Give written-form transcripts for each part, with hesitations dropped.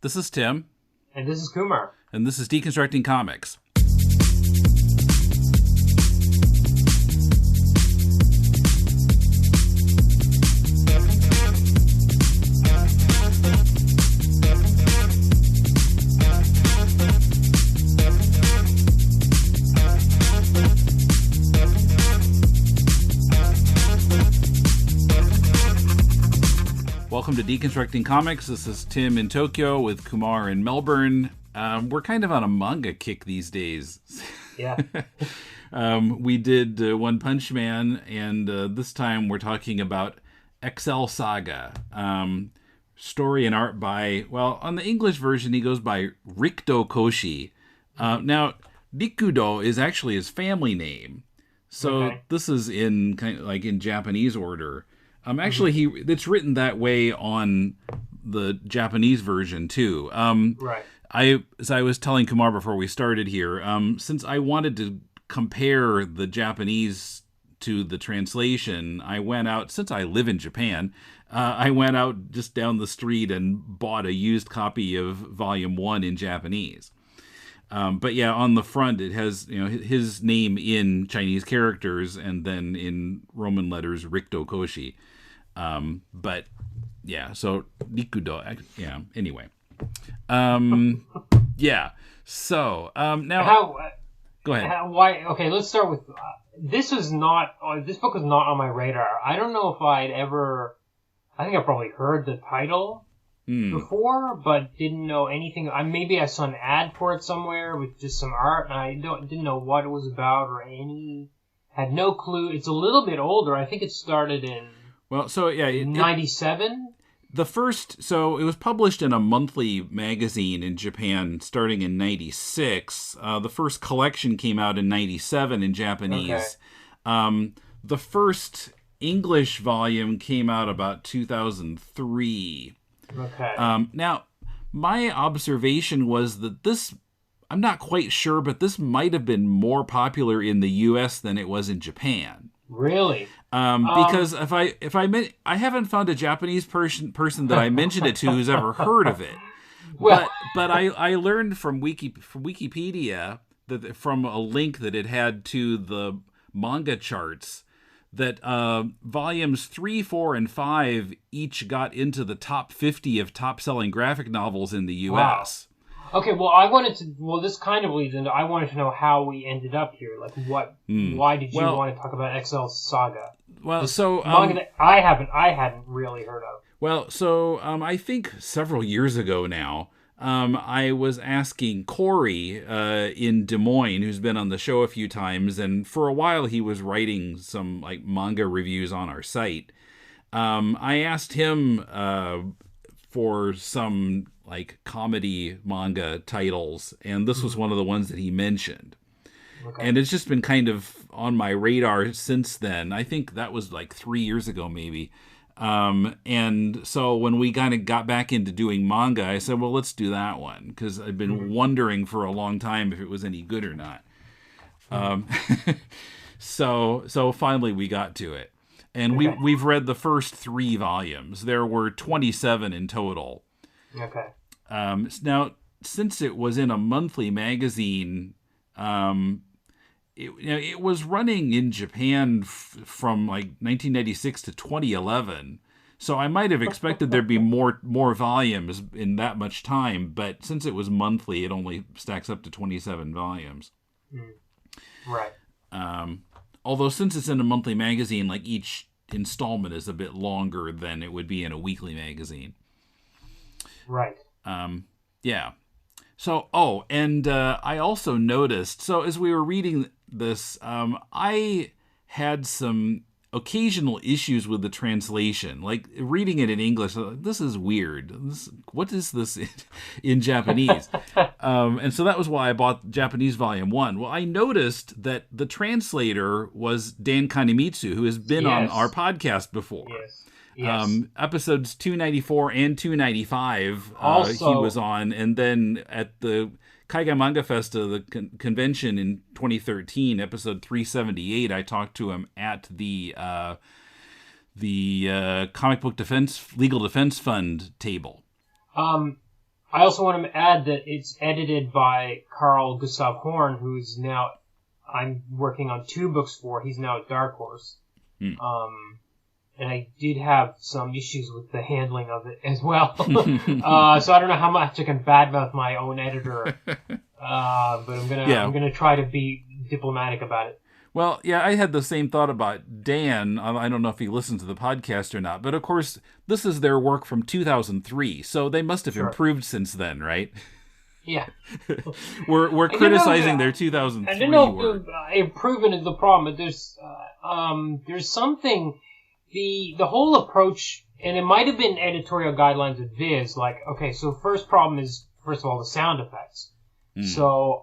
This is Tim. And this is Kumar. And this is Deconstructing Comics. Welcome to Deconstructing Comics. This is Tim in Tokyo with Kumar in Melbourne. We're kind of on a manga kick these days. Yeah. We did One Punch Man, and this time we're talking about Saga. Story and art by, well, on the English version, he goes by Rikdo Koshi. Now, Rikdo is actually his family name. So This is in kind of like in Japanese order. Actually, it's written that way on the Japanese version too. Right. As I was telling Kumar before we started here, since I wanted to compare the Japanese to the translation, I went out, since I live in Japan, I went out just down the street and bought a used copy of Volume 1 in Japanese. But yeah, on the front it has his name in Chinese characters and then in Roman letters Rikdo Koshi. But yeah, so Rikudo. Yeah. Anyway. Yeah. So now. Go ahead. Why? Okay, let's start with this. This book was not on my radar. I don't know if I'd ever. I think I probably heard the title before, but didn't know anything. Maybe I saw an ad for it somewhere with just some art, and I didn't know what it was about or had no clue. It's a little bit older. I think it started in 97. So it was published in a monthly magazine in Japan starting in 96. The first collection came out in 97 in Japanese. Okay. The first English volume came out about 2003. Okay. Now, my observation was that this, I'm not quite sure, but this might have been more popular in the U.S. than it was in Japan. Really? Because I haven't found a Japanese person that I mentioned it to who's ever heard of it. Well, but I learned from Wikipedia that from a link that it had to the manga charts that volumes 3, 4, and 5 each got into the top 50 of top-selling graphic novels in the U.S. Wow. Okay, this kind of leads into, I wanted to know how we ended up here. Like, why did you want to talk about Saga? Well, so manga that I hadn't really heard of. Well, so I think several years ago now, I was asking Corey in Des Moines, who's been on the show a few times, and for a while he was writing some like manga reviews on our site. I asked him for some like comedy manga titles, and this was one of the ones that he mentioned. Okay. And it's just been kind of on my radar since then. I think that was like 3 years ago, maybe. And so when we kind of got back into doing manga, I said, well, let's do that one, because I've been wondering for a long time if it was any good or not. So finally we got to it. And we've read the first 3 volumes. There were 27 in total. Okay. Now, since it was in a monthly magazine, it was running in Japan from like 1996 to 2011. So I might have expected there'd be more volumes in that much time, but since it was monthly, it only stacks up to 27 volumes. Right. Although since it's in a monthly magazine, like each installment is a bit longer than it would be in a weekly magazine. Right. Yeah. So, I also noticed, so as we were reading this, I had some occasional issues with the translation. Like, reading it in English, this is weird. What is this in Japanese? And so that was why I bought Japanese Volume 1. Well, I noticed that the translator was Dan Kanemitsu, who has been on our podcast before. Yes. Yes. Episodes 294 and 295 also, he was on, and then at the Kaigai Manga Festa, the convention in 2013, episode 378, I talked to him at the Comic Book Legal Defense Fund table. I also want to add that it's edited by Carl Gustav Horn, who's now I'm working on 2 books for. He's now at Dark Horse. And I did have some issues with the handling of it as well. So I don't know how much I can badmouth my own editor. But I'm gonna try to be diplomatic about it. Well, yeah, I had the same thought about Dan. I don't know if he listens to the podcast or not, but of course, this is their work from 2003, so they must have improved since then, right? Yeah. we're criticizing their 2003 I don't know work. If improvement is the problem, but there's something, the whole approach, and it might have been editorial guidelines of Viz, like, okay, so first problem is, first of all, the sound effects. So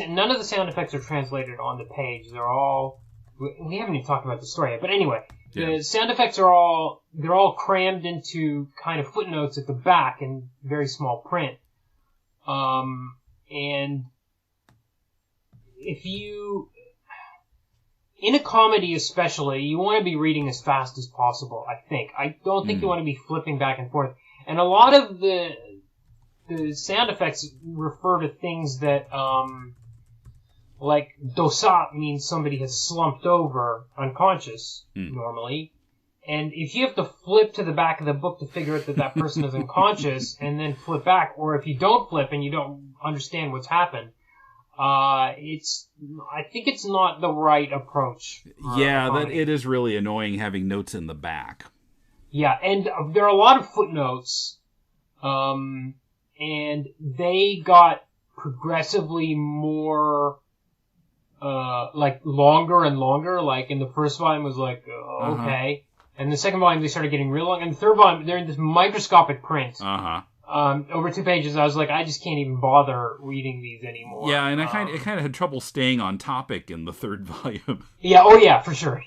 none of the sound effects are translated on the page. They're all, we haven't even talked about the story yet, but anyway, the sound effects they're all crammed into kind of footnotes at the back in very small print. And if you, in a comedy especially, you want to be reading as fast as possible, I think. I don't think you want to be flipping back and forth. And a lot of the sound effects refer to things that, like dosa means somebody has slumped over unconscious, normally. And if you have to flip to the back of the book to figure out that person is unconscious and then flip back, or if you don't flip and you don't understand what's happened, I think it's not the right approach. That it is really annoying having notes in the back. Yeah, and there are a lot of footnotes, and they got progressively more, like longer and longer. Like in the first volume was like, okay. And the second volume they started getting real long. And the third volume, they're in this microscopic print. Over 2 pages, I was like, I just can't even bother reading these anymore. Yeah, and I kind of had trouble staying on topic in the third volume. Yeah, oh yeah, for sure.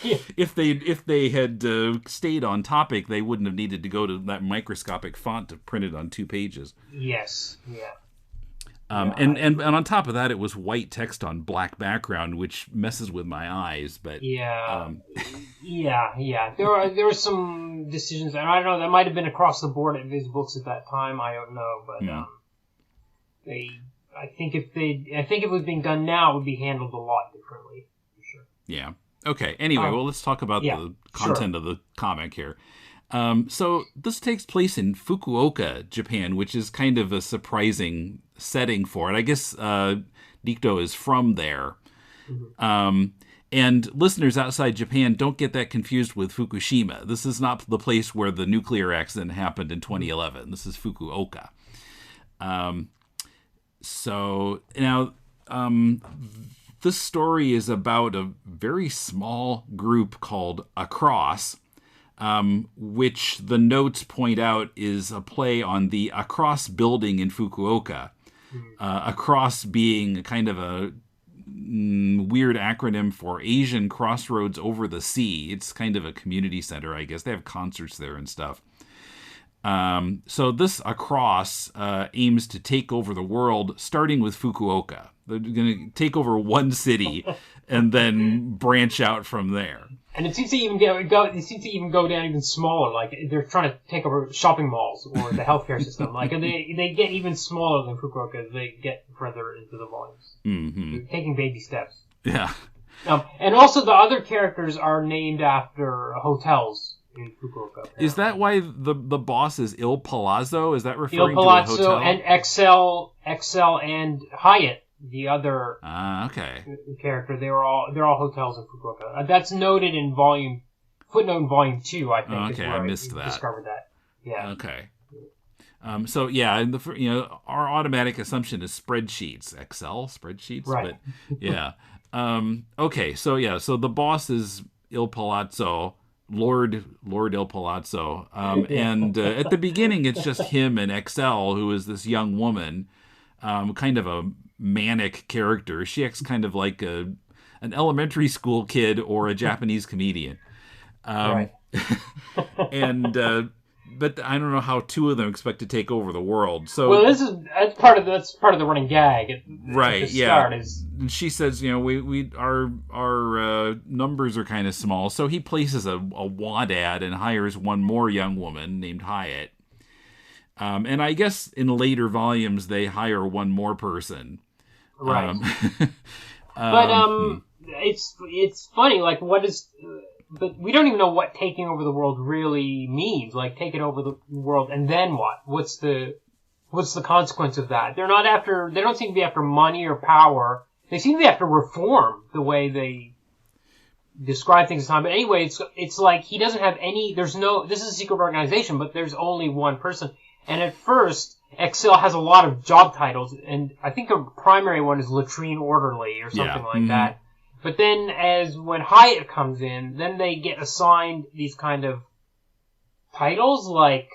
Yeah. If they had stayed on topic, they wouldn't have needed to go to that microscopic font to print it on 2 pages. Yes, yeah. And on top of that, it was white text on black background, which messes with my eyes. But yeah. There were some decisions, and I don't know, that might have been across the board at Viz Books at that time. I don't know, but I think if it was being done now, it would be handled a lot differently, for sure. Yeah. Okay. Anyway, well, let's talk about the content of the comic here. So this takes place in Fukuoka, Japan, which is kind of a surprising setting for it. I guess Rikdo is from there. And listeners outside Japan, don't get that confused with Fukushima. This is not the place where the nuclear accident happened in 2011. This is Fukuoka. So now this story is about a very small group called Across, which the notes point out is a play on the Across building in Fukuoka. Across being kind of a weird acronym for Asian Crossroads Over the Sea. It's kind of a community center, I guess. They have concerts there and stuff. So this Across aims to take over the world, starting with Fukuoka. They're going to take over one city and then branch out from there. And it seems to even go down even smaller. Like they're trying to take over shopping malls or the healthcare system. Like they get even smaller than Fukuoka as they get further into the volumes. They're taking baby steps. Yeah. And also the other characters are named after hotels in Fukuoka. Apparently. Is that why the boss is Il Palazzo? Is that referring Il Palazzo to a hotel? And XL and Hyatt. The other character, they're all hotels in Fukuoka. That's noted in footnote in volume 2, I think. Okay, I missed that. Discovered that. Yeah. Okay. So yeah, our automatic assumption is spreadsheets, Excel spreadsheets, right? But yeah. Okay, so yeah, so the boss is Il Palazzo, Lord Il Palazzo, and at the beginning it's just him and Excel, who is this young woman, kind of a manic character. She acts kind of like an elementary school kid or a Japanese comedian. Right. And but I don't know how 2 of them expect to take over the world. So well, that's part of the running gag. Right. At the yeah. start is... She says, our numbers are kind of small. So he places a wad ad and hires one more young woman named Hyatt. And I guess in later volumes they hire one more person. Right. But it's funny. Like, what is? But we don't even know what taking over the world really means. Like, take it over the world, and then what? What's the consequence of that? They're not after. They don't seem to be after money or power. They seem to be after reform. The way they describe things at the time. But anyway, it's like he doesn't have any. There's no. This is a secret organization, but there's only one person. And at first, Excel has a lot of job titles, and I think a primary one is latrine orderly or something like that. But then when Hyatt comes in, then they get assigned these kind of titles like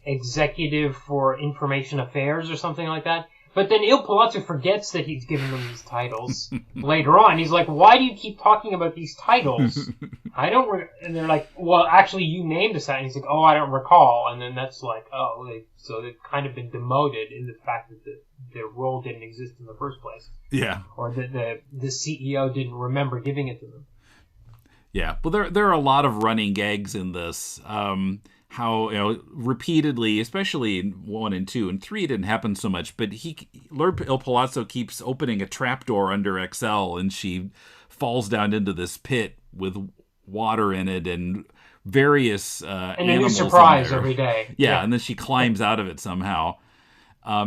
executive for information affairs or something like that. But then Il Palazzo forgets that he's given them these titles later on. He's like, why do you keep talking about these titles? And they're like, well, actually, you named us that. And he's like, oh, I don't recall. And then that's like, so they've kind of been demoted in the fact that their role didn't exist in the first place. Yeah. Or that the CEO didn't remember giving it to them. Yeah. Well, there are a lot of running gags in this. How, repeatedly, especially in 1 and 2 and 3, it didn't happen so much, but Lord Il Palazzo keeps opening a trapdoor under Excel, and she falls down into this pit with water in it and various and a new animals surprise in there. every day. Yeah, and then she climbs out of it somehow.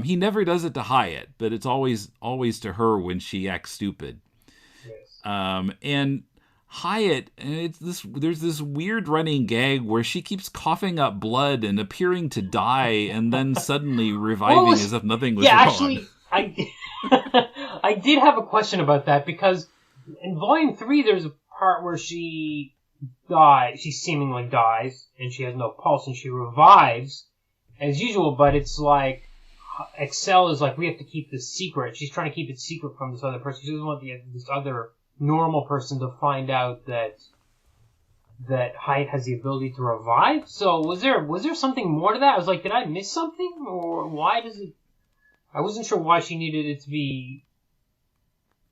He never does it to Hyatt, but it's always to her when she acts stupid. Yes. And Hyatt, there's this weird running gag where she keeps coughing up blood and appearing to die, and then suddenly reviving as if nothing was wrong. Yeah, actually, I did have a question about that, because in Volume 3 there's a part where she seemingly dies, and she has no pulse, and she revives as usual, but it's like Excel is like, we have to keep this secret. She's trying to keep it secret from this other person. She doesn't want this other normal person to find out that Hyatt has the ability to revive. So was there something more to that? I was like, did I miss something, or why does it? I wasn't sure why she needed it to be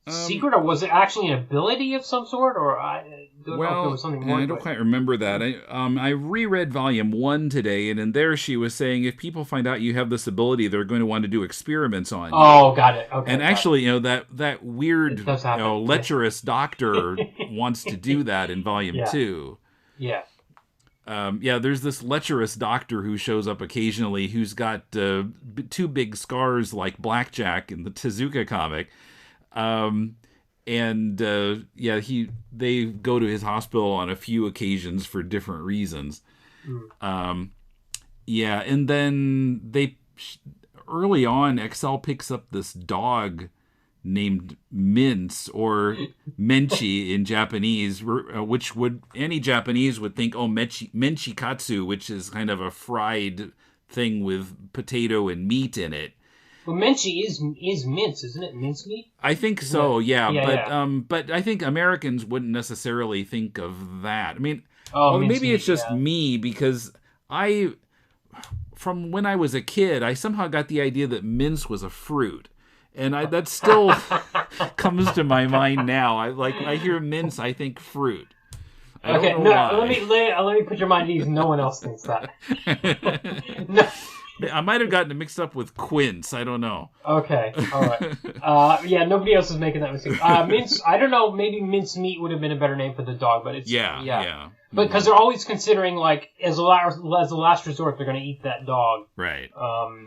secret, or was it actually an ability of some sort, or I don't know if there was something more. I don't quite remember that. I reread Volume 1 today, and in there she was saying if people find out you have this ability, they're going to want to do experiments on you. Oh, got it. Okay. And actually, that weird, lecherous doctor wants to do that in Volume 2. Yeah. There's this lecherous doctor who shows up occasionally who's got 2 big scars like Blackjack in the Tezuka comic. They go to his hospital on a few occasions for different reasons. And then early on, Excel picks up this dog named Mince, or Menchi in Japanese, which any Japanese would think, menchikatsu, which is kind of a fried thing with potato and meat in it. Well, menchi is mince, isn't it? Mincemeat? I think so, but I think Americans wouldn't necessarily think of that. I mean, maybe it's just me, because from when I was a kid, I somehow got the idea that mince was a fruit. And that still comes to my mind now. I hear mince, I think fruit. I don't know why. Let me put your mind at ease. No one else thinks that. No. I might have gotten it mixed up with quince. I don't know. Okay, all right. Nobody else is making that mistake. Mince. I don't know. Maybe mince meat would have been a better name for the dog, but it's yeah. But because they're always considering, like, as a last resort, they're going to eat that dog. Right.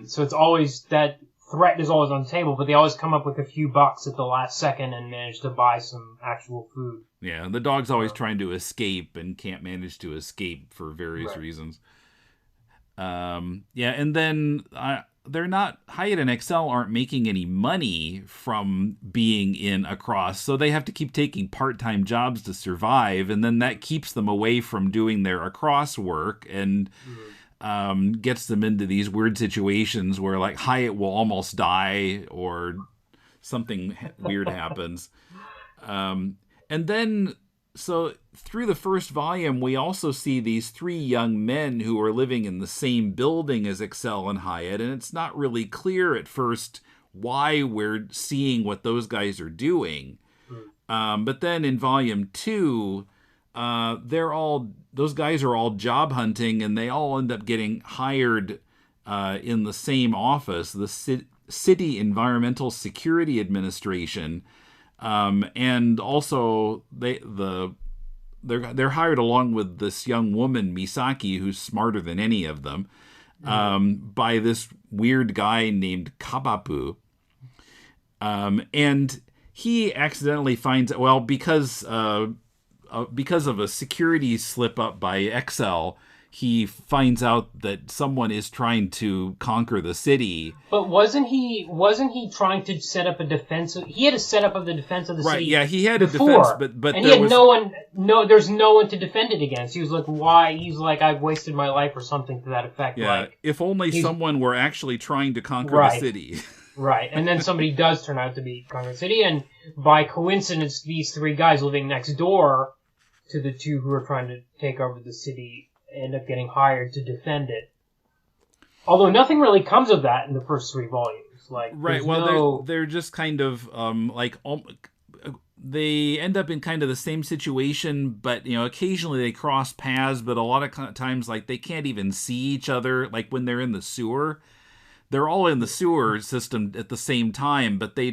So it's always that threat is always on the table, but they always come up with a few bucks at the last second and manage to buy some actual food. Yeah, the dog's always trying to escape and can't manage to escape for various reasons. And then Hyatt and Excel aren't making any money from being in Across, so they have to keep taking part-time jobs to survive, and then that keeps them away from doing their Across work and gets them into these weird situations where, like, Hyatt will almost die or something weird happens. And then, so through the first volume, we also see these 3 young men who are living in the same building as Excel and Hyatt, and it's not really clear at first why we're seeing what those guys are doing. But then in Volume 2, those guys are all job hunting, and they all end up getting hired in the same office, the City Environmental Security Administration, and also they're hired along with this young woman Misaki, who's smarter than any of them, by this weird guy named Kabapu, and he accidentally finds because of a security slip up by Excel, he finds out that someone is trying to conquer the city. But wasn't he trying to set up a defense? He had a setup of the defense of the city. Right, yeah, he had before, a defense, but and he had there's no one to defend it against. He was like, why? He's like, I've wasted my life or something to that effect. Yeah, like, if only someone were actually trying to conquer the city. Right, and then somebody does turn out to be conquer the city, and by coincidence, these three guys living next door to the two who are trying to take over the city end up getting hired to defend it. Although nothing really comes of that in the first three volumes. Like, right, well, they're just kind of they end up in kind of the same situation, but occasionally they cross paths, but a lot of times like they can't even see each other. Like when they're in the sewer, they're all in the sewer system at the same time, but they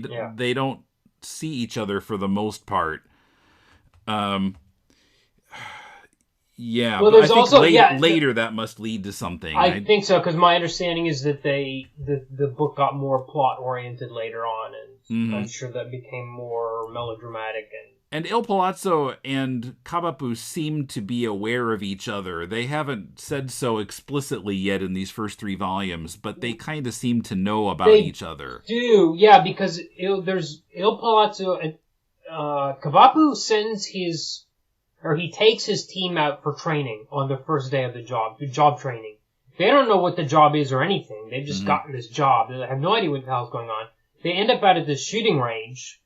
don't see each other for the most part. Yeah, well, but there's I think also later that must lead to something. I think so, because my understanding is that the book got more plot oriented later on, and I'm sure that became more melodramatic. And Il Palazzo and Kabapu seem to be aware of each other. They haven't said so explicitly yet in these first three volumes, but they kind of seem to know about each other. Do, yeah, because there's Il Palazzo and Kabapu he takes his team out for training on the first day of the job training. They don't know what the job is or anything. They've just gotten this job. They have no idea what the hell's going on. They end up out at this shooting range.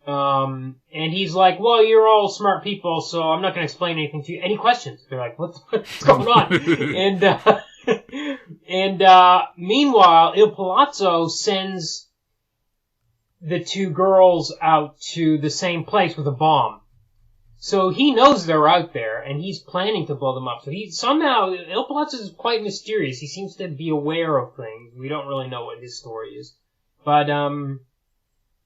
And he's like, well, you're all smart people, so I'm not going to explain anything to you. Any questions? They're like, what's going on? and meanwhile, Il Palazzo sends the two girls out to the same place with a bomb. So he knows they're out there, and he's planning to blow them up. So Il Palazzo is quite mysterious. He seems to be aware of things. We don't really know what his story is. But,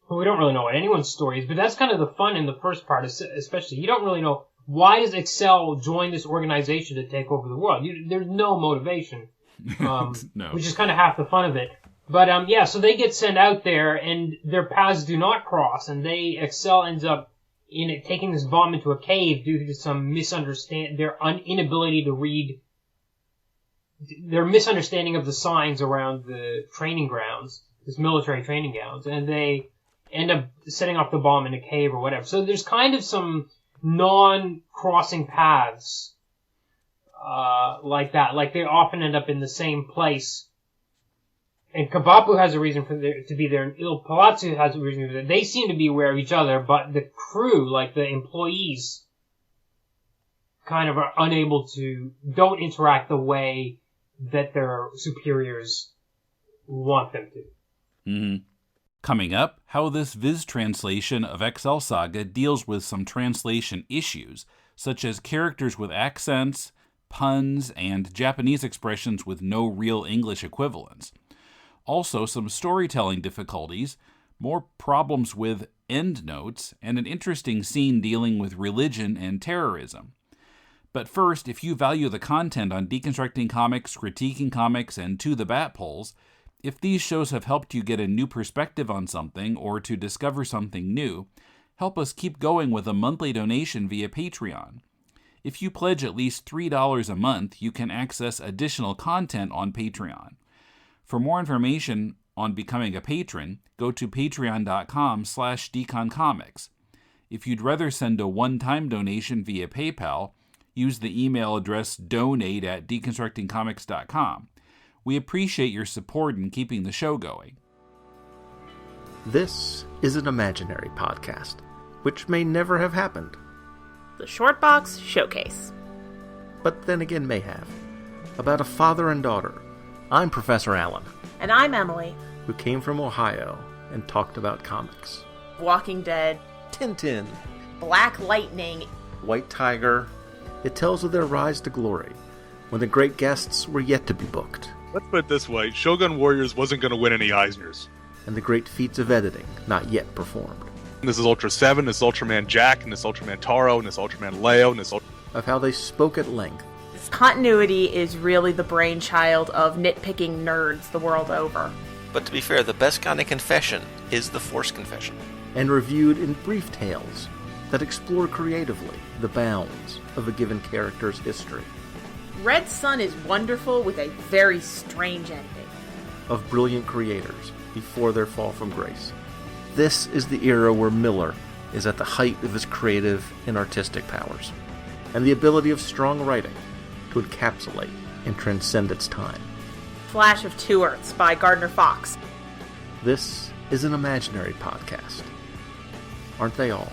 we don't really know what anyone's story is, but that's kind of the fun in the first part, especially. You don't really know, why does Excel join this organization to take over the world? There's no motivation, No. Which is kind of half the fun of it. But, so they get sent out there, and their paths do not cross, and Excel ends up taking this bomb into a cave due to some their inability to read, their misunderstanding of the signs around the training grounds, this military training grounds, and they end up setting off the bomb in a cave or whatever. So there's kind of some non-crossing paths, like that. Like they often end up in the same place. And Kabapu has a reason to be there, and Il Palazzo has a reason to be there. They seem to be aware of each other, but the crew, like the employees, kind of are don't interact the way that their superiors want them to. Mm-hmm. Coming up, how this Viz translation of XL Saga deals with some translation issues, such as characters with accents, puns, and Japanese expressions with no real English equivalents. Also, some storytelling difficulties, more problems with endnotes, and an interesting scene dealing with religion and terrorism. But first, if you value the content on Deconstructing Comics, Critiquing Comics, and To the Bat Polls, if these shows have helped you get a new perspective on something or to discover something new, help us keep going with a monthly donation via Patreon. If you pledge at least $3 a month, you can access additional content on Patreon. For more information on becoming a patron, go to patreon.com/deconcomics. If you'd rather send a one-time donation via PayPal, use the email address donate@deconstructingcomics.com. We appreciate your support in keeping the show going. This is an imaginary podcast, which may never have happened. The Shortbox Showcase. But then again may have. About a father and daughter. I'm Professor Allen. And I'm Emily. Who came from Ohio and talked about comics. Walking Dead. Tintin. Black Lightning. White Tiger, it tells of their rise to glory, when the great guests were yet to be booked. Let's put it this way, Shogun Warriors wasn't going to win any Eisners. And the great feats of editing not yet performed. This is Ultra 7, this is Ultraman Jack, and this Ultraman Taro, and this Ultraman Leo, and this of how they spoke at length. Continuity is really the brainchild of nitpicking nerds the world over. But to be fair, the best kind of confession is the Force confession. And reviewed in brief tales that explore creatively the bounds of a given character's history. Red Sun is wonderful with a very strange ending. Of brilliant creators before their fall from grace. This is the era where Miller is at the height of his creative and artistic powers, and the ability of strong writing to encapsulate and transcend its time. Flash of Two Earths by Gardner Fox. This is an imaginary podcast. Aren't they all?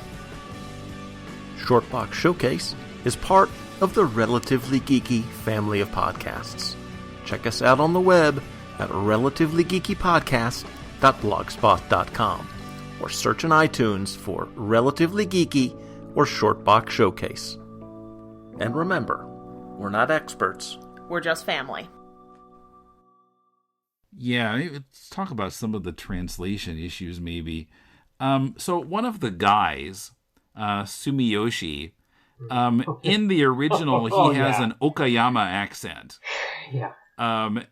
Shortbox Showcase is part of the Relatively Geeky family of podcasts. Check us out on the web at relativelygeekypodcast.blogspot.com or search in iTunes for Relatively Geeky or Shortbox Showcase. And remember, we're not experts. We're just family. Yeah, let's talk about some of the translation issues maybe. So one of the guys, Sumiyoshi, in the original, he has an Okayama accent. Yeah.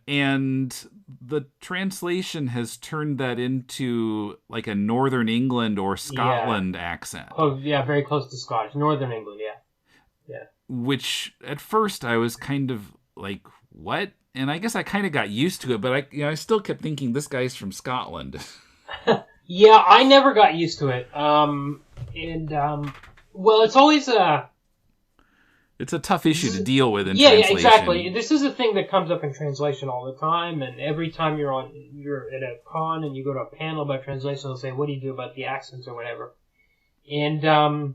And the translation has turned that into like a Northern England or Scotland accent. Oh, yeah, very close to Scottish. Northern England, yeah. Yeah. Which at first I was kind of like, what? And I guess I kind of got used to it, but I still kept thinking this guy's from Scotland. Yeah, I never got used to it. Well, it's always it's a tough issue to deal with in translation. translation. Yeah, exactly. This is a thing that comes up in translation all the time, and every time you're at a con and you go to a panel about translation, they'll say, what do you do about the accents or whatever? And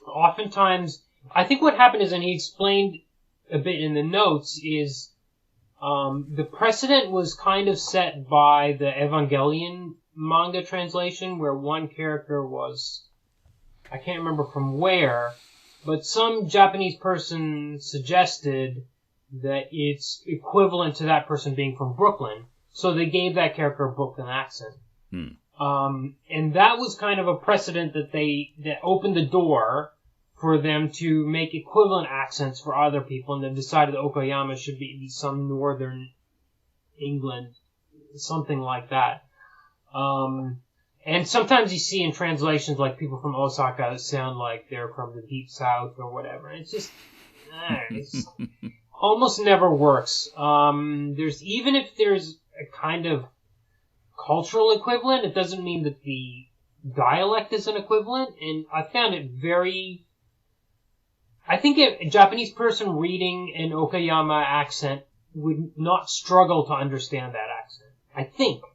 oftentimes, I think what happened is, and he explained a bit in the notes, is the precedent was kind of set by the Evangelion manga translation, where one character was, I can't remember from where, but some Japanese person suggested that it's equivalent to that person being from Brooklyn, so they gave that character a Brooklyn accent. And that was kind of a precedent that opened the door for them to make equivalent accents for other people, and they decided that Okayama should be some Northern England, something like that. And sometimes you see in translations like people from Osaka that sound like they're from the Deep South or whatever. It's just, it's almost never works. Even if there's a kind of cultural equivalent, it doesn't mean that the dialect is an equivalent. And I found it I think a Japanese person reading an Okayama accent would not struggle to understand that accent. I think.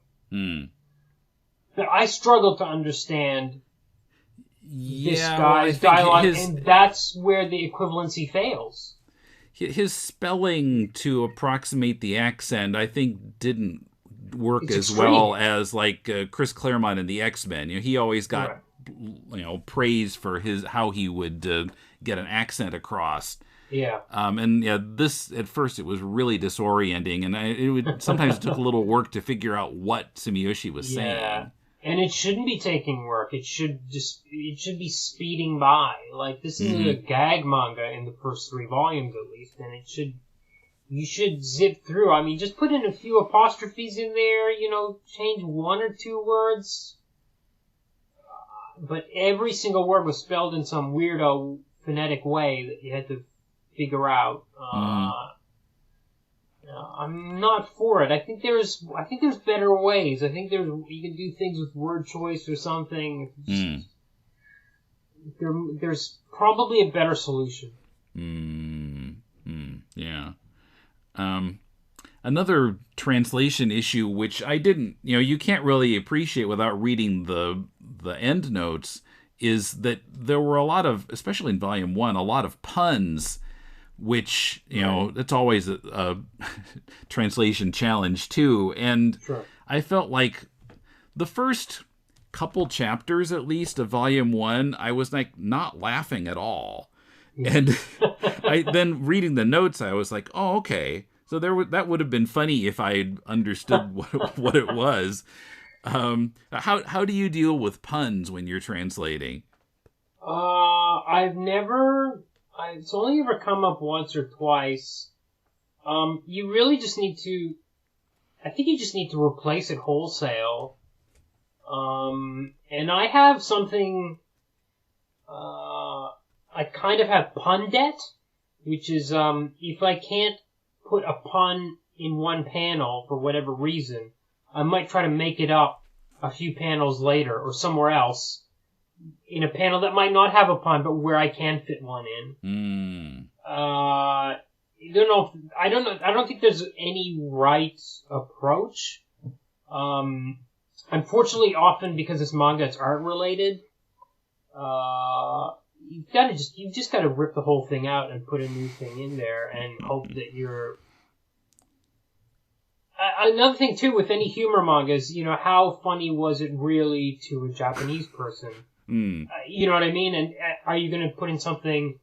But I struggle to understand this guy's dialogue, and that's where the equivalency fails. His spelling to approximate the accent, I think, didn't work as well as like Chris Claremont in the X-Men. He always got praise for how he would get an accent across. Yeah. This at first it was really disorienting, and it sometimes took a little work to figure out what Sumiyoshi was saying. And it shouldn't be taking work. It should be speeding by. Like, this is a gag manga in the first 3 volumes at least, and you should zip through. I mean, just put in a few apostrophes in there, change 1 or 2 words. But every single word was spelled in some weirdo phonetic way that you had to figure out. I'm not for it. I think there's better ways. I think you can do things with word choice or something. There's probably a better solution. Yeah. Another translation issue, which I didn't, you can't really appreciate without reading the end notes, is that there were a lot of, especially in Volume 1, a lot of puns, which, it's always a translation challenge too. And I felt like the first couple chapters at least of volume 1, I was like not laughing at all. And then reading the notes, I was like, oh, okay. So that would have been funny if I had understood what it was. How do you deal with puns when you're translating? It's only ever come up once or twice. You really just need to, I think you just need to replace it wholesale. And I have something, I kind of have pun debt, which is, if I can't put a pun in one panel for whatever reason, I might try to make it up a few panels later or somewhere else in a panel that might not have a pun, but where I can fit one in. I don't think there's any right approach. Unfortunately, often because it's manga, it's art related. You've just gotta rip the whole thing out and put a new thing in there and hope that you're... Another thing too with any humor mangas, how funny was it really to a Japanese person? You know what I mean? And are you gonna put in something...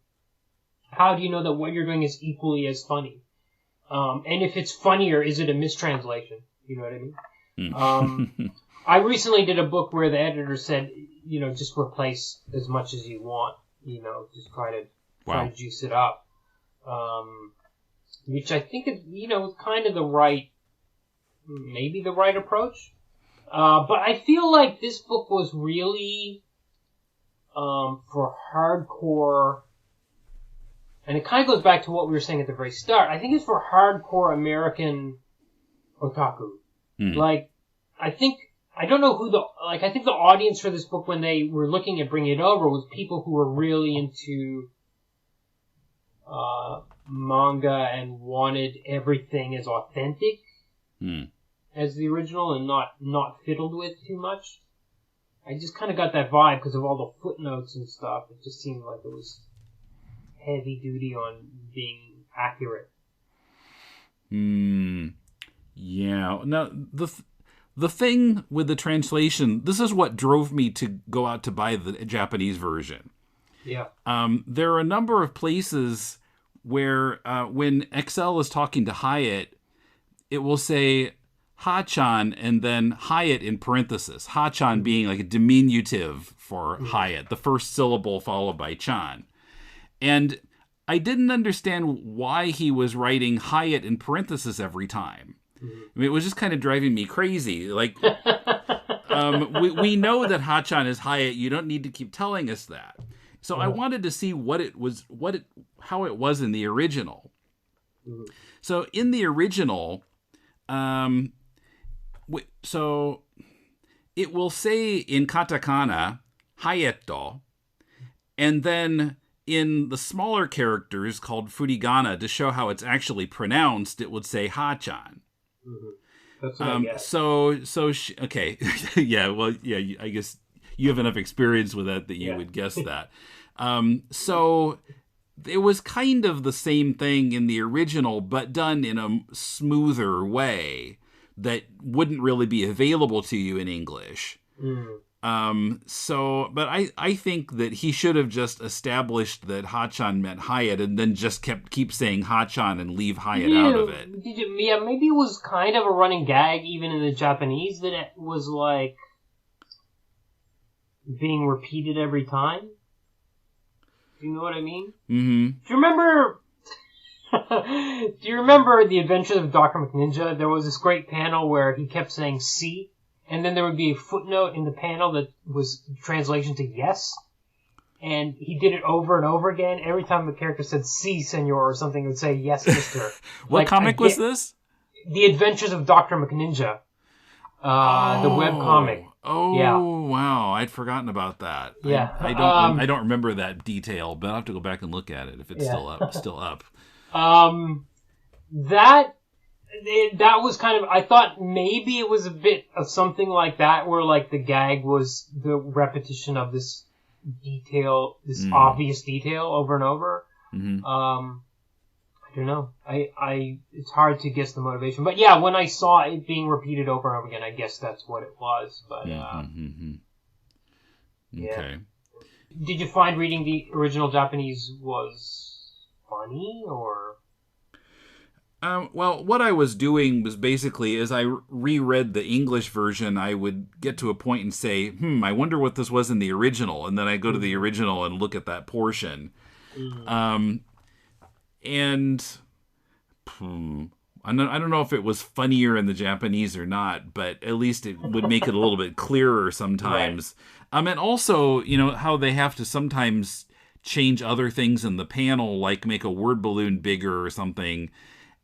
How do you know that what you're doing is equally as funny? And if it's funnier, is it a mistranslation? You know what I mean? I recently did a book where the editor said, just replace as much as you want. Just try to juice it up. Which I think is, kind of maybe the right approach. But I feel like this book was really, for hardcore, and it kind of goes back to what we were saying at the very start. I think it's for hardcore American otaku. I think the audience for this book when they were looking at bringing it over was people who were really into manga and wanted everything as authentic as the original and not fiddled with too much. I just kind of got that vibe because of all the footnotes and stuff. It just seemed like it was heavy duty on being accurate. Yeah. Now, the thing with the translation, this is what drove me to go out to buy the Japanese version. Yeah. There are a number of places where when Excel is talking to Hyatt, it will say Ha-chan and then Hyatt in parenthesis. Ha-chan being like a diminutive for Hyatt, the first syllable followed by chan. And I didn't understand why he was writing Hyatt in parenthesis every time. I mean, it was just kind of driving me crazy. Like, we know that Ha-chan is Hyatt. You don't need to keep telling us that. So I wanted to see how it was in the original. So in the original, so it will say in katakana Hayato, and then in the smaller characters called furigana to show how it's actually pronounced, it would say Ha-chan. That's what I guess. Okay. I guess you have enough experience with that you would guess that. So it was kind of the same thing in the original, but done in a smoother way that wouldn't really be available to you in English. But I think that he should have just established that Ha-chan meant Hyatt and then just keep saying Ha-chan and leave Hyatt out of it. Maybe it was kind of a running gag even in the Japanese that it was like being repeated every time. Do you know what I mean? Mm-hmm. Do you remember The Adventures of Dr. McNinja? There was this great panel where he kept saying "see," and then there would be a footnote in the panel that was translation to "yes." And he did it over and over again. Every time the character said "si, senor" or something, it would say "yes, mister." What comic was this? The Adventures of Dr. McNinja. The web comic. Oh, yeah. Wow. I'd forgotten about that. Yeah. I don't remember that detail, but I'll have to go back and look at it if it's still up. That was kind of, I thought maybe it was a bit of something like that where like the gag was the repetition of this detail, this obvious detail over and over. Mm-hmm. I don't know. It's hard to guess the motivation, but yeah, when I saw it being repeated over and over again, I guess that's what it was. But Okay. Did you find reading the original Japanese was funny, or? Well, what I was doing was basically, as I reread the English version, I would get to a point and say, I wonder what this was in the original. And then I go to the original and look at that portion. And I don't know if it was funnier in the Japanese or not, but at least it would make it a little bit clearer sometimes. Right. And also, how they have to sometimes change other things in the panel, like make a word balloon bigger or something.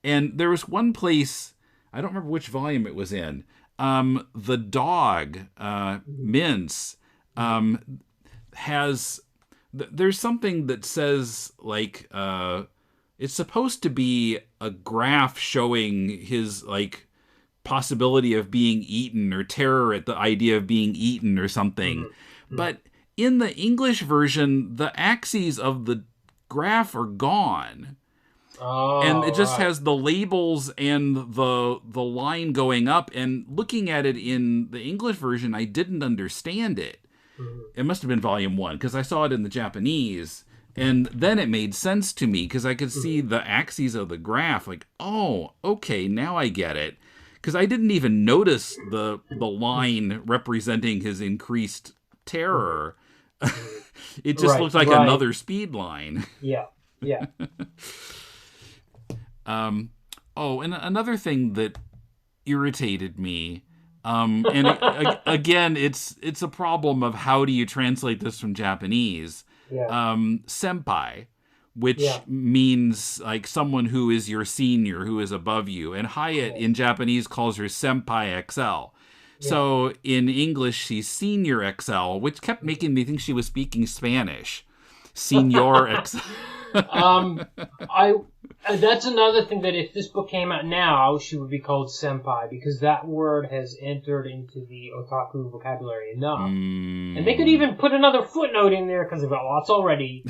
And there was one place, I don't remember which volume it was in, the dog, Mince, there's something that says, like, it's supposed to be a graph showing his, like, possibility of being eaten or terror at the idea of being eaten or something. Mm-hmm. But in the English version, the axes of the graph are gone. Oh, and it just has the labels and the line going up. And looking at it in the English version, I didn't understand it. Mm-hmm. It must have been volume 1, because I saw it in the Japanese. And then it made sense to me, because I could see the axes of the graph. Like, oh, okay, now I get it. Because I didn't even notice the line representing his increased terror. It just looked like another speed line. Yeah, yeah. And another thing that irritated me, and again, it's a problem of how do you translate this from Japanese. Yeah. Senpai, which means like someone who is your senior, who is above you. And Hyatt in Japanese calls her Senpai XL. Yeah. So in English, she's Senior XL, which kept making me think she was speaking Spanish. Senior XL. That's another thing, that if this book came out now, she would be called senpai, because that word has entered into the otaku vocabulary enough. And they could even put another footnote in there, because they've got lots already.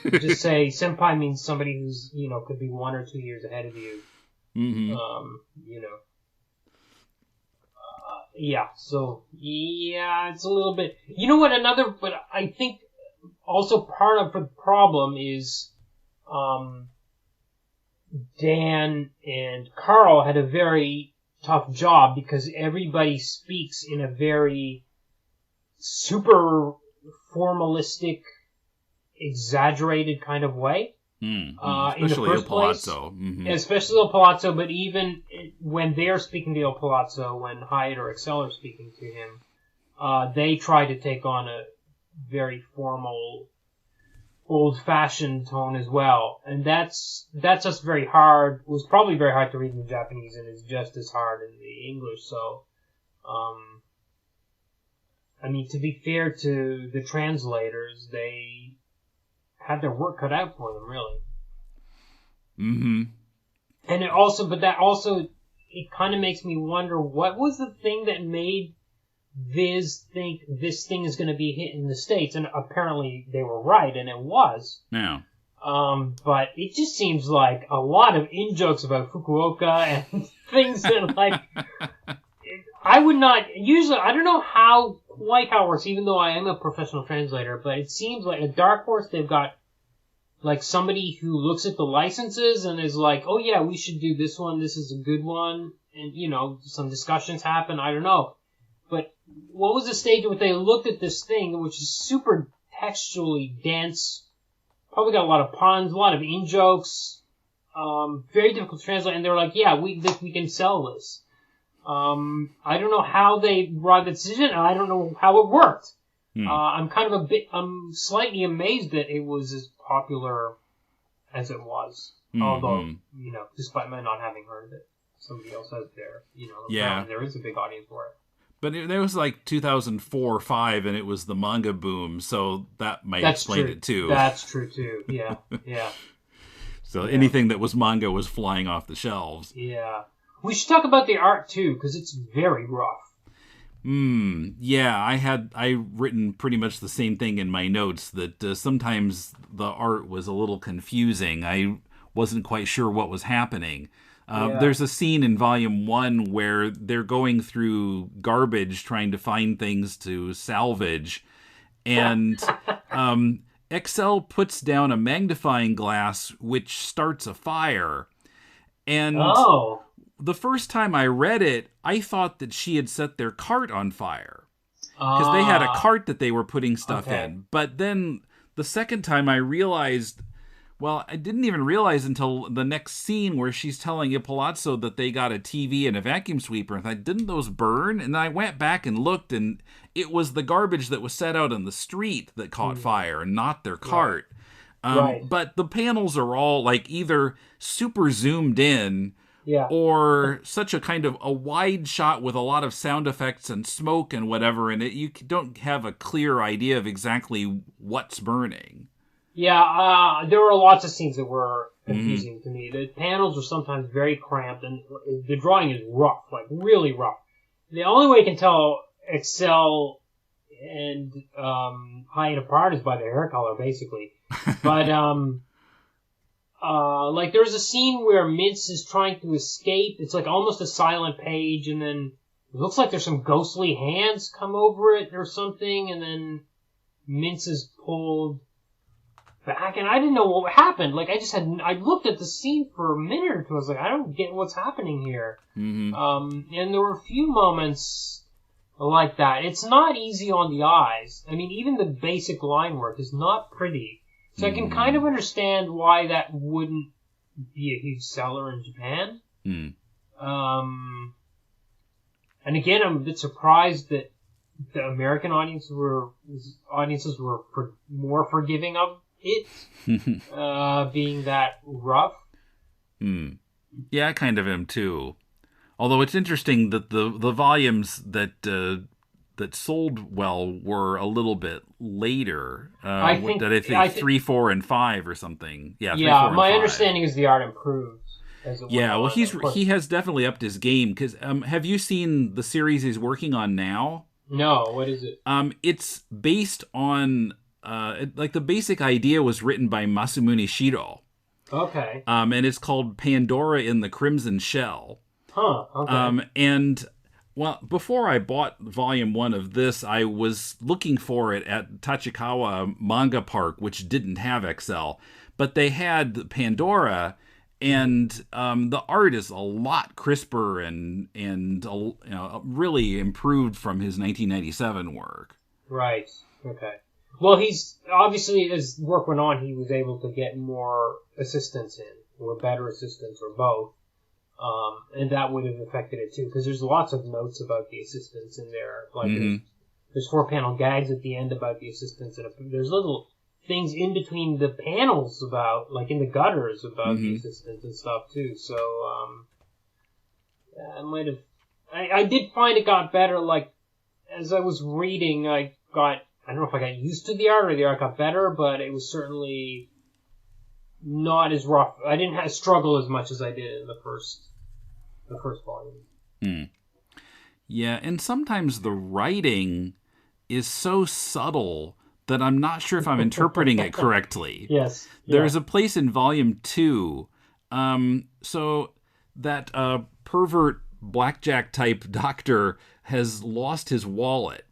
Just say senpai means somebody who's, could be 1 or 2 years ahead of you. Mm-hmm. So, it's a little bit... but I think also part of the problem is... Dan and Carl had a very tough job, because everybody speaks in a very super formalistic, exaggerated kind of way. Especially Il Palazzo. Mm-hmm. Especially Il Palazzo, but even when they're speaking to Il Palazzo, when Hyatt or Excel are speaking to him, they try to take on a very formal, old-fashioned tone as well, and that's just very hard. It was probably very hard to read in the Japanese, and is just as hard in the English. So, to be fair to the translators, they had their work cut out for them, really. Mm-hmm. And it kind of makes me wonder, what was the thing that made Viz think this thing is going to be hit in the States? And apparently they were right, and it was. Yeah. But it just seems like a lot of in-jokes about Fukuoka and things that, like, I would not, usually, I don't know how it works, even though I am a professional translator, but it seems like at Dark Horse they've got, like, somebody who looks at the licenses and is like, oh yeah, we should do this one, this is a good one, and, some discussions happen, I don't know. But what was the stage where they looked at this thing, which is super textually dense, probably got a lot of puns, a lot of in-jokes, very difficult to translate, and they were like, yeah, we can sell this. I don't know how they arrived at the decision, and I don't know how it worked. I'm slightly amazed that it was as popular as it was. Although, despite my not having heard of it, somebody else has there is a big audience for it. But it was like 2004 or 5, and it was the manga boom, so that might explain it too. That's true too. Yeah, yeah. So anything that was manga was flying off the shelves. Yeah. We should talk about the art too, because it's very rough. Yeah, I written pretty much the same thing in my notes, that sometimes the art was a little confusing. I wasn't quite sure what was happening. There's a scene in volume 1 where they're going through garbage trying to find things to salvage, And Excel puts down a magnifying glass, which starts a fire. And the first time I read it, I thought that she had set their cart on fire. Because they had a cart that they were putting stuff in. But then the second time I realized, well, I didn't even realize until the next scene where she's telling Ippolizzo that they got a TV and a vacuum sweeper. And I thought, didn't those burn? And I went back and looked, and it was the garbage that was set out on the street that caught fire and not their cart. But the panels are all like either super zoomed in or such a kind of a wide shot with a lot of sound effects and smoke and whatever, and you don't have a clear idea of exactly what's burning. Yeah, there were lots of scenes that were confusing to me. The panels were sometimes very cramped, and the drawing is rough, like really rough. The only way you can tell Excel and Hyatt apart is by their hair color, basically. But like there's a scene where Mintz is trying to escape. It's like almost a silent page, and then it looks like there's some ghostly hands come over it or something, and then Mintz is pulled back, and I didn't know what happened. Like I looked at the scene for a minute or two. I was like, I don't get what's happening here. And there were a few moments like that. It's not easy on the eyes. I mean, even the basic line work is not pretty. So I can kind of understand why that wouldn't be a huge seller in Japan. And again, I'm a bit surprised that the American audiences were more forgiving of it being that rough. Yeah, I kind of am too. Although it's interesting that the volumes that sold well were a little bit later. I think 3, 4, and 5 or something. Yeah, 3, 4, and 5. My understanding is the art improved. Well, he has definitely upped his game. Because have you seen the series he's working on now? No, what is it? It's based on like the basic idea was written by Masamune Shido. Okay. And it's called Pandora in the Crimson Shell. Huh. Okay. And well, before I bought volume 1 of this, I was looking for it at Tachikawa Manga Park, which didn't have XL, but they had Pandora, and the art is a lot crisper and really improved from his 1997 work. Right. Okay. Well, he's obviously, as work went on, he was able to get more assistants in, or better assistants, or both. And that would have affected it too, because there's lots of notes about the assistants in there. Like there's 4-panel gags at the end about the assistants, and there's little things in between the panels about, like in the gutters, about the assistants and stuff too. So I did find it got better. Like as I was reading, I don't know if I got used to the art or the art got better, but it was certainly not as rough. I didn't struggle as much as I did in the first volume. Yeah, and sometimes the writing is so subtle that I'm not sure if I'm interpreting it correctly. Yes. There's a place in volume 2, so that pervert blackjack type doctor has lost his wallet,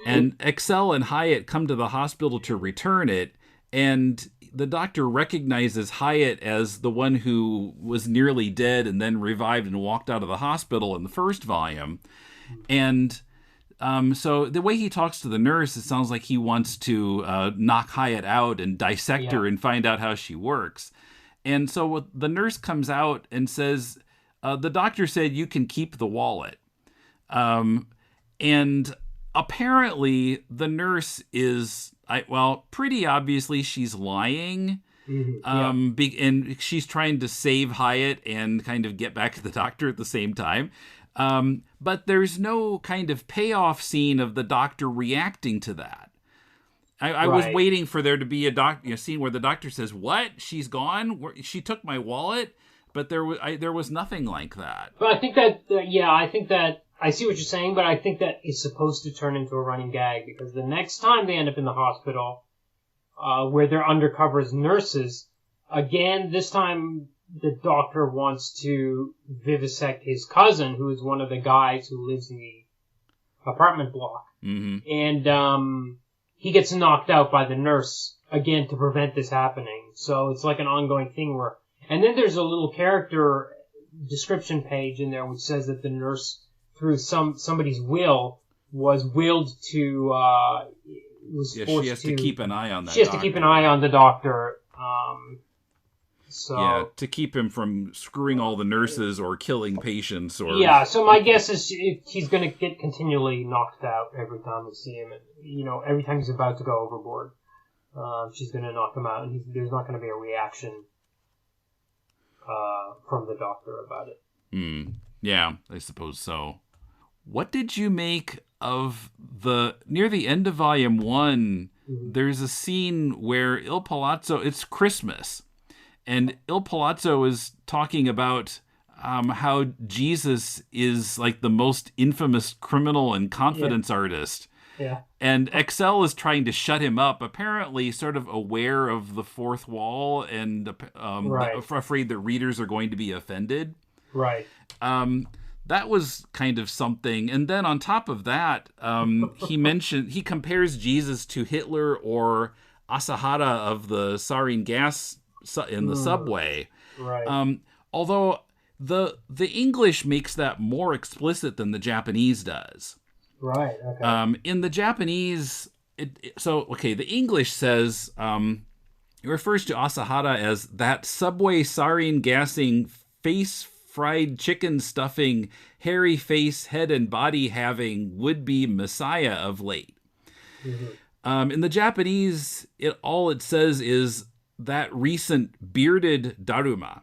and Excel and Hyatt come to the hospital to return it, and the doctor recognizes Hyatt as the one who was nearly dead and then revived and walked out of the hospital in the first volume. And so the way he talks to the nurse, it sounds like he wants to knock Hyatt out and dissect her and find out how she works. And so the nurse comes out and says, the doctor said you can keep the wallet. And apparently the nurse is... pretty obviously she's lying, and she's trying to save Hyatt and kind of get back to the doctor at the same time. But there's no kind of payoff scene of the doctor reacting to that. I was waiting for there to be a scene where the doctor says, "What? She's gone? She took my wallet?" But there was nothing like that. But I think that I see what you're saying, but I think that is supposed to turn into a running gag, because the next time they end up in the hospital, where they're undercover as nurses, again, this time the doctor wants to vivisect his cousin, who is one of the guys who lives in the apartment block. And he gets knocked out by the nurse again to prevent this happening. So it's like an ongoing thing where, and then there's a little character description page in there which says that the nurse, through somebody's will, was willed to, she has to keep an eye on that. She has to keep an eye on the doctor. To keep him from screwing all the nurses or killing patients. Or so my guess is he's going to get continually knocked out every time we see him. And, every time he's about to go overboard, she's going to knock him out, and there's not going to be a reaction from the doctor about it. Yeah, I suppose so. What did you make of near the end of Volume 1, there's a scene where Il Palazzo, it's Christmas, and Il Palazzo is talking about how Jesus is like the most infamous criminal and confidence artist. Yeah. And Excel is trying to shut him up, apparently sort of aware of the fourth wall and afraid that readers are going to be offended. Right. That was kind of something. And then on top of that, he compares Jesus to Hitler or Asahara of the sarin gas in the subway. Right. Although the English makes that more explicit than the Japanese does. Right. Okay. In the Japanese, the English says, it refers to Asahara as that subway sarin gassing, face fried chicken stuffing, hairy face, head and body having would-be messiah of late. In the Japanese, all it says is that recent bearded Daruma.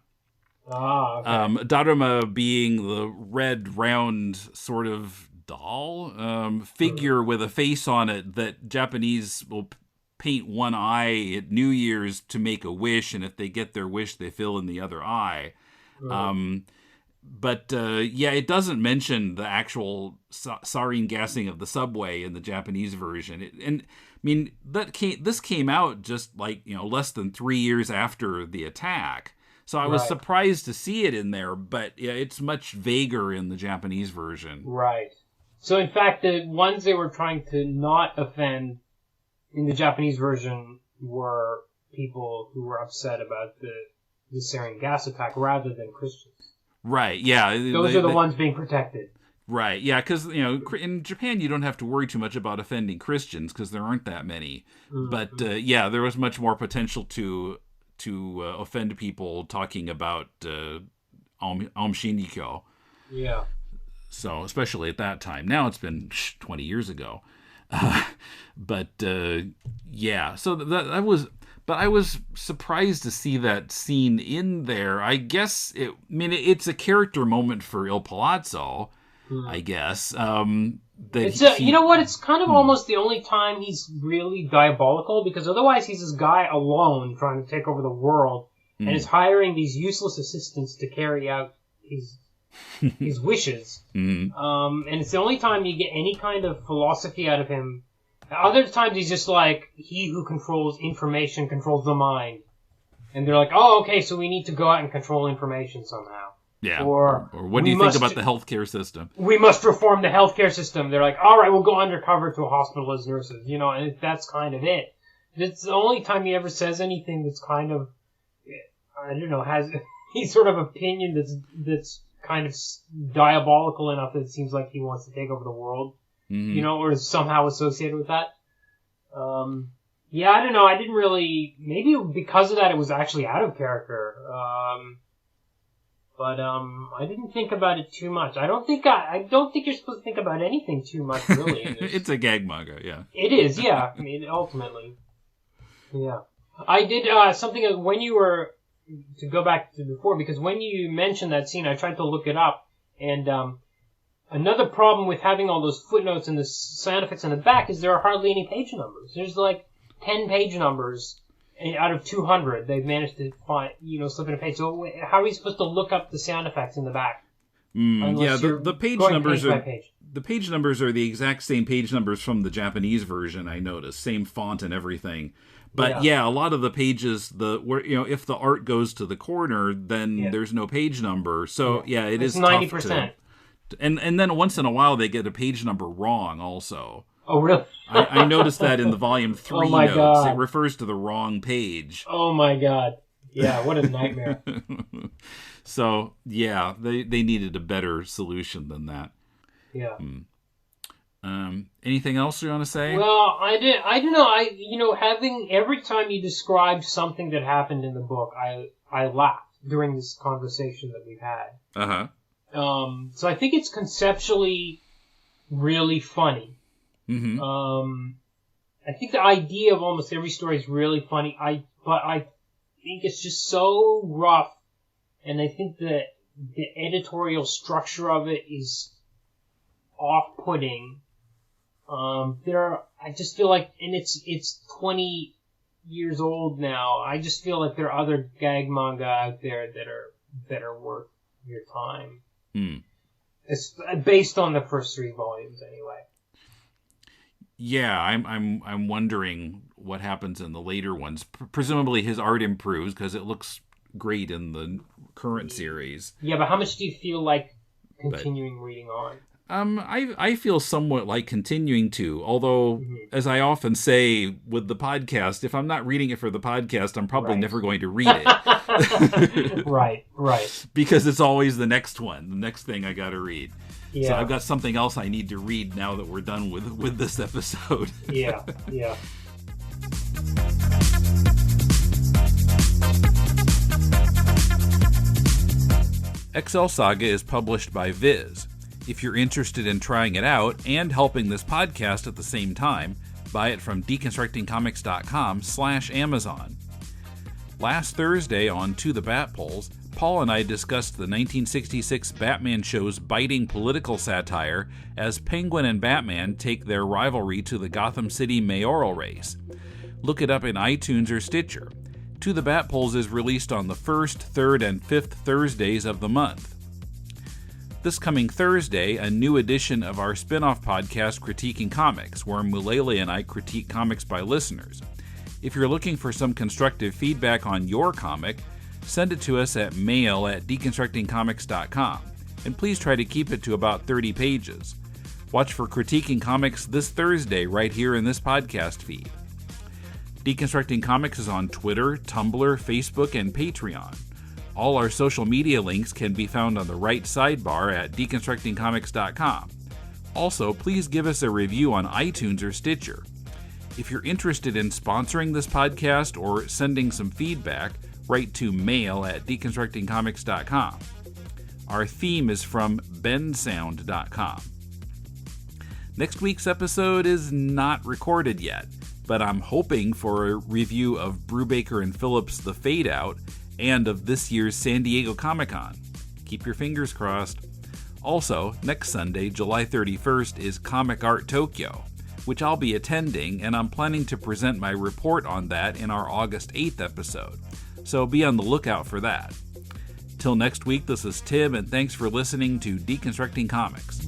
Okay. Daruma being the red, round sort of doll figure with a face on it that Japanese will paint one eye at New Year's to make a wish, and if they get their wish, they fill in the other eye. But it doesn't mention the actual sarin gassing of the subway in the Japanese version. This came out just like less than 3 years after the attack. So I was surprised to see it in there, but it's much vaguer in the Japanese version. Right. So in fact, the ones they were trying to not offend in the Japanese version were people who were upset about the sarin gas attack rather than Christians. Right, yeah. Those are the ones being protected. Right, yeah, because in Japan you don't have to worry too much about offending Christians because there aren't that many. But there was much more potential to offend people talking about Aum Shinrikyo. Yeah. So, especially at that time. Now it's been 20 years ago. So that was... But I was surprised to see that scene in there. I guess it's a character moment for Il Palazzo, I guess. You know what? It's kind of almost the only time he's really diabolical, because otherwise he's this guy alone trying to take over the world and is hiring these useless assistants to carry out his wishes. And it's the only time you get any kind of philosophy out of him. Other times he's just like, he who controls information controls the mind. And they're like, oh, okay, so we need to go out and control information somehow. Yeah. Or what do you think about the healthcare system? We must reform the healthcare system. They're like, all right, we'll go undercover to a hospital as nurses. And that's kind of it. It's the only time he ever says anything that's kind of, I don't know, has any sort of opinion that's kind of diabolical enough that it seems like he wants to take over the world. Or is somehow associated with that. I don't know. I didn't really. Maybe because of that, it was actually out of character. But I didn't think about it too much. I don't think you're supposed to think about anything too much, really. It's a gag manga, yeah. It is, yeah. I mean, ultimately, yeah. I did something when you were to go back to before, because when you mentioned that scene, I tried to look it up, and another problem with having all those footnotes and the sound effects in the back is there are hardly any page numbers. There's like 10 page numbers out of 200. They've managed to find, slip in a page. So how are you supposed to look up the sound effects in the back? The page numbers are the page numbers are the exact same page numbers from the Japanese version. I noticed, same font and everything. But a lot of the pages, if the art goes to the corner, then there's no page number. So it is 90%. And then once in a while they get a page number wrong also. Oh, really? I noticed that in the volume 3 my notes. God. It refers to the wrong page. Oh my God. Yeah, what a nightmare. So, yeah, they needed a better solution than that. Yeah. Anything else you want to say? Well, I don't know. Having every time you describe something that happened in the book, I laughed during this conversation that we've had. Uh-huh. So I think it's conceptually really funny. Mm-hmm. I think the idea of almost every story is really funny. But I think it's just so rough, and I think the editorial structure of it is off-putting. I just feel like, and it's 20 years old now. I just feel like there are other gag manga out there that are better worth your time. It's based on the first 3 volumes, anyway. Yeah, I'm wondering what happens in the later ones. Presumably his art improves because it looks great in the current series. Yeah, but how much do you feel like continuing reading on? I feel somewhat like continuing to, although, as I often say with the podcast, if I'm not reading it for the podcast, I'm probably never going to read it. Right. Because it's always the next one, the next thing I got to read. Yeah. So I've got something else I need to read now that we're done with this episode. Yeah. XL Saga is published by Viz. If you're interested in trying it out and helping this podcast at the same time, buy it from deconstructingcomics.com/Amazon. Last Thursday on To the Bat Polls, Paul and I discussed the 1966 Batman show's biting political satire as Penguin and Batman take their rivalry to the Gotham City mayoral race. Look it up in iTunes or Stitcher. To the Bat Polls is released on the 1st, 3rd, and 5th Thursdays of the month. This coming Thursday, a new edition of our spin-off podcast, Critiquing Comics, where Mulele and I critique comics by listeners. If you're looking for some constructive feedback on your comic, send it to us at mail@deconstructingcomics.com, and please try to keep it to about 30 pages. Watch for Critiquing Comics this Thursday right here in this podcast feed. Deconstructing Comics is on Twitter, Tumblr, Facebook, and Patreon. All our social media links can be found on the right sidebar at deconstructingcomics.com. Also, please give us a review on iTunes or Stitcher. If you're interested in sponsoring this podcast or sending some feedback, write to mail@deconstructingcomics.com. Our theme is from bensound.com. Next week's episode is not recorded yet, but I'm hoping for a review of Brubaker and Phillips' The Fade Out and of this year's San Diego Comic-Con. Keep your fingers crossed. Also, next Sunday, July 31st, is Comic Art Tokyo, which I'll be attending, and I'm planning to present my report on that in our August 8th episode, so be on the lookout for that. Till next week, this is Tim, and thanks for listening to Deconstructing Comics.